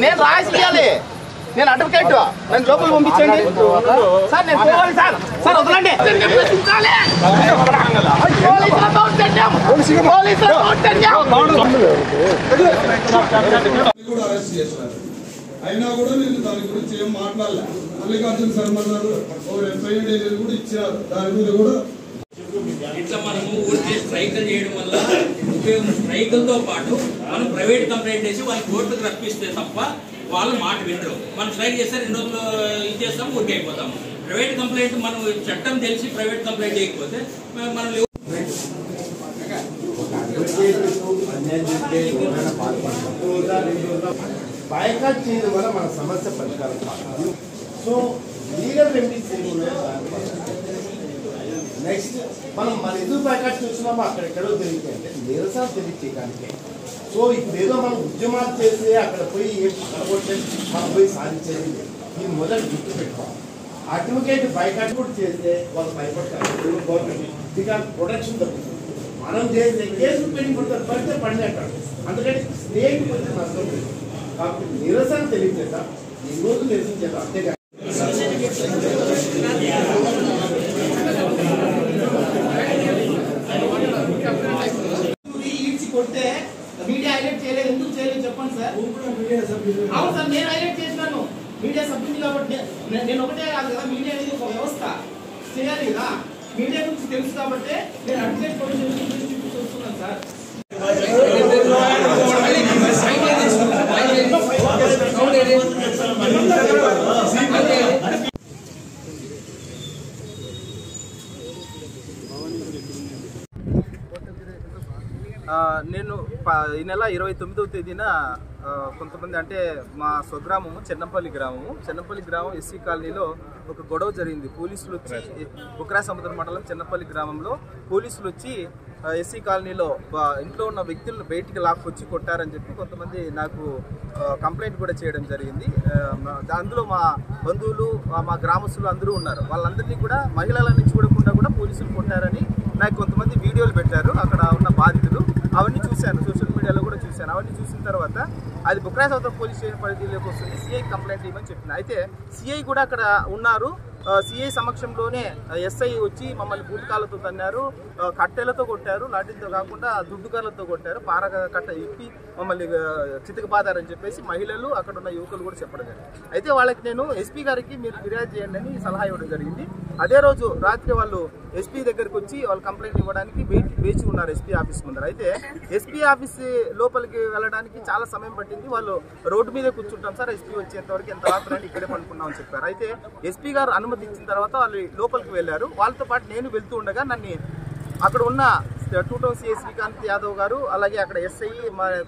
నేను రాసియాలి, నేను అడ్వకేట్, నన్ను లోపల పంపించండి సార్. నేను పోవాలి సార్. సార్ వదలండి. అయినా కూడా నేను దాని గురించి ఏం మాట్లాడలే. మల్లికార్జున శర్మ గారు ఎఫ్ఐఆర్ కూడా ఇచ్చారు. దాని మీద కూడా ఇట్లా మనము ఊరికే స్ట్రైకులు చేయడం వల్ల ఉపయోగం, స్ట్రైకులతో పాటు మనం ప్రైవేట్ కంప్లైంట్ చేసి వాళ్ళకి కోర్టుకు రప్పిస్తే తప్ప వాళ్ళు మాట వినరు. మనం స్ట్రైక్ చేస్తే 2 రోజులు ఇచ్చేస్తాం, ఊరికి అయిపోతాము. ప్రైవేట్ కంప్లైంట్ మనం చట్టం తెలిసి ప్రైవేట్ కంప్లైంట్ చేయకపోతే మనం బాయ్కాట్ చేయడం వల్ల మన సమస్య పరిష్కారం కాదు. సో లీగల్ రెమెడీస్ నెక్స్ట్ మనం మన ఎందుకు బాయ్కాట్ చూసినామో అక్కడెక్కడో తెలియదు, నిరసన తెలియచేయడానికి. సో ఇప్పుడు ఏదో మనం ఉద్యమాలు చేసి అక్కడ పోయి అడగొట్టే మనం పోయి సాధించేది దీన్ని మొదటి గుర్తు పెట్టుకోవాలి. అడ్వకేట్ బాయ్కాట్ కూడా చేస్తే వాళ్ళు భయపడతారు. గవర్నమెంట్ బికాస్ ప్రొటెక్షన్ తగ్గుతుంది. మనం చేసే కేసులు పెట్టుకుంటారు, పడితే పడినట్టు. అందుకని స్టేట్ కొంచెం నష్టం లేదు. కాబట్టి నిరసన తెలియజేద్దాం, ఈ రోజు నిరసన చేద్దాం. అంతేగా ఈడ్చి కొడితే మీడియా హైలైట్ చేయలేదు, ఎందుకు చేయలేదు చెప్పండి సార్. అవును సార్, నేను హైలైట్ చేసినాను మీడియా సభ్యుని కాబట్టి. నేను ఒకటే కాదు కదా, మీడియా అనేది ఒక వ్యవస్థ చేయాలి కదా. మీడియా గురించి తెలుసు కాబట్టి నేను అడ్వకేట్ గురించి చూస్తున్నాను సార్. నేను ఈ నెల 29వ తేదీన కొంతమంది, అంటే మా స్వగ్రామము చెన్నంపల్లి గ్రామం ఎస్సీ కాలనీలో ఒక గొడవ జరిగింది. పోలీసులు వచ్చి బుక్రా సముద్రం మండలం చెన్నంపల్లి గ్రామంలో పోలీసులు వచ్చి ఎస్సీ కాలనీలో ఇంట్లో ఉన్న వ్యక్తులను బయటికి లాక్కొచ్చి కొట్టారని చెప్పి కొంతమంది నాకు కంప్లైంట్ కూడా చేయడం జరిగింది. అందులో మా బంధువులు, మా గ్రామస్తులు అందరూ ఉన్నారు. వాళ్ళందరినీ కూడా మహిళలని చూడకుండా కూడా పోలీసులు కొట్టారని నాకు కొంతమంది వీడియోలు పెట్టారు. అక్కడ ఉన్న బాధితులు అవన్నీ చూశాను, సోషల్ మీడియాలో కూడా చూశాను. అవన్నీ చూసిన తర్వాత అది బుక్రా సముద్రం పోలీస్ స్టేషన్ పరిధిలోకి వస్తుంది, సిఐ కంప్లైంట్ ఇవ్వమని చెప్పిన. అయితే సిఐ కూడా అక్కడ ఉన్నారు. సిఐ సమక్షంలోనే ఎస్ఐ వచ్చి మమ్మల్ని బూటకాలతో తన్నారు, కట్టెలతో కొట్టారు, లాఠీలతో కాకుండా దుడ్డుకాలతో కొట్టారు, పార కట్ట ఇప్పి మమ్మల్ని చితకబాదారని చెప్పేసి మహిళలు, అక్కడ ఉన్న యువకులు కూడా చెప్పడం జరిగింది. అయితే వాళ్ళకి నేను ఎస్పీ గారికి మీరు ఫిర్యాదు చేయండి అని సలహా ఇవ్వడం జరిగింది. అదే రోజు రాత్రి వాళ్ళు ఎస్పీ దగ్గరికి వచ్చి వాళ్ళు కంప్లైంట్ ఇవ్వడానికి వేచి ఉన్నారు ఎస్పీ ఆఫీస్ ముందర. అయితే ఎస్పీ ఆఫీస్ లోపలికి వెళ్ళడానికి చాలా సమయం పట్టింది. వాళ్ళు రోడ్డు మీదే కూర్చుంటాం సార్, ఎస్పీ వచ్చేంత వరకు ఎంత రాత్రి ఇక్కడే పడుకున్నామని చెప్పారు. అయితే ఎస్పీ గారు అనుమతి ఇచ్చిన తర్వాత వాళ్ళు లోపలికి వెళ్ళారు. వాళ్ళతో పాటు నేను వెళ్తూ ఉండగా నన్ను అక్కడ ఉన్న 2 టౌన్ సిఐ శ్రీకాంత్ యాదవ్ గారు, అలాగే అక్కడ ఎస్ఐ,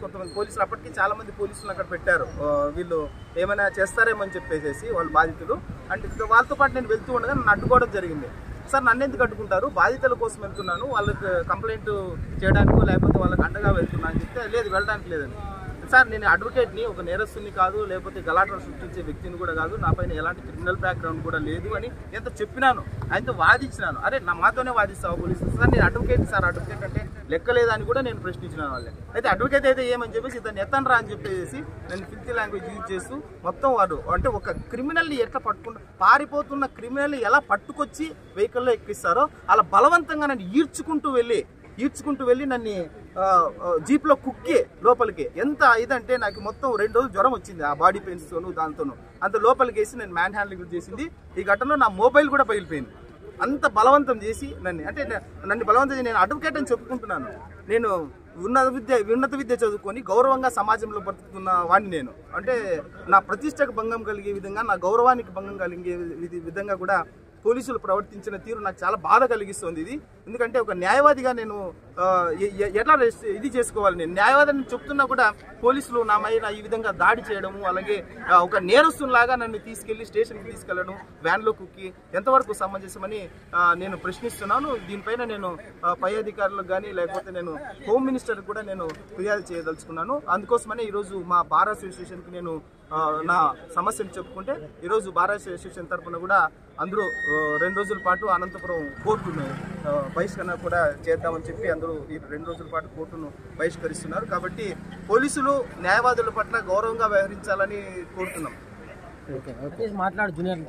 కొంతమంది పోలీసులు, అప్పటికి చాలా మంది పోలీసులు అక్కడ పెట్టారు. వీళ్ళు ఏమైనా చేస్తారేమో అని చెప్పేసి వాళ్ళు బాధితులు. అంటే వాళ్ళతో పాటు నేను వెళ్తూ ఉండగా నన్ను అడ్డుకోవడం జరిగింది. సార్ నన్ను ఎందుకు అడ్డుకుంటారు, బాధితుల కోసం వెళ్తున్నాను, వాళ్ళకి కంప్లైంట్ చేయడానికో లేకపోతే వాళ్ళకి అండగా వెళ్తున్నా అని చెప్తే లేదు, వెళ్ళడానికి లేదని. సార్ నేను అడ్వకేట్ని, ఒక నేరస్తుని కాదు, లేకపోతే గలాటలు సృష్టించే వ్యక్తిని కూడా కాదు, నా పైన ఎలాంటి క్రిమినల్ బ్యాక్గ్రౌండ్ కూడా లేదు అని ఎంత చెప్పినాను, ఆయనతో వాదించినాను. అరే మాతోనే వాదిస్తావు పోలీసు సార్, నేను అడ్వకేట్ సార్, అడ్వకేట్ అంటే లెక్కలేదని కూడా నేను ప్రశ్నించినాను వాళ్ళే. అయితే అడ్వకేట్ అయితే ఏమని చెప్పేసి దాన్ని ఎత్తనరా అని చెప్పేసి నేను ఫిల్తీ లాంగ్వేజ్ యూజ్ చేస్తూ మొత్తం వాడు, అంటే ఒక క్రిమినల్ని ఎట్లా పారిపోతున్న క్రిమినల్ని ఎలా పట్టుకొచ్చి వెహికల్లో ఎక్కిస్తారో అలా బలవంతంగా నన్ను ఈడ్చుకుంటూ వెళ్ళి నన్ను జీప్లో కుక్కి లోపలికి, ఎంత ఇదంటే నాకు మొత్తం 2 రోజులు జ్వరం వచ్చింది ఆ బాడీ పెయిన్స్తోను దాంతోను. అంత లోపలికి వేసి నేను మ్యాన్ హ్యాండ్లింగ్ చేసింది. ఈ ఘటనలో నా మొబైల్ కూడా పగిలిపోయింది. అంత బలవంతం చేసి నన్ను బలవంతం చేసి, నేను అడ్వకేట్ అని చెప్పుకుంటున్నాను. నేను ఉన్నత విద్య చదువుకొని గౌరవంగా సమాజంలో బ్రతుకుతున్న వాడిని నేను. అంటే నా ప్రతిష్టకు భంగం కలిగే విధంగా, నా గౌరవానికి భంగం కలిగే విధంగా కూడా పోలీసులు ప్రవర్తించిన తీరు నాకు చాలా బాధ కలిగిస్తుంది. ఇది ఎందుకంటే ఒక న్యాయవాదిగా నేను ఎట్లా ఇది చేసుకోవాలి, నేను న్యాయవాదిని చెప్తున్నా కూడా పోలీసులు నా పైన ఈ విధంగా దాడి చేయడము, అలాగే ఒక నేరస్తులాగా నన్ను తీసుకెళ్లి స్టేషన్కి తీసుకెళ్లడం, వ్యాన్లో కుక్కి ఎంతవరకు సమంజసమని నేను ప్రశ్నిస్తున్నాను. దీనిపైన నేను పై అధికారులకు కానీ లేకపోతే నేను హోమ్ మినిస్టర్ కూడా నేను ఫిర్యాదు చేయదలుచుకున్నాను. అందుకోసమనే ఈరోజు మా బార్ అసోసియేషన్కి నేను నా సమస్యను చెప్పుకుంటే, ఈరోజు బార్ అసోసియేషన్ తరఫున కూడా అందరూ 2 రోజుల పాటు అనంతపురం కోర్టును బహిష్కరణ కూడా చేద్దామని చెప్పి అందరూ అందరూ ఈ 2 రోజుల పాటు కోర్టును బహిష్కరిస్తున్నారు. కాబట్టి పోలీసులు న్యాయవాదుల పట్ల గౌరవంగా వ్యవహరించాలని కోరుతున్నాం. మాట్లాడు జూనియర్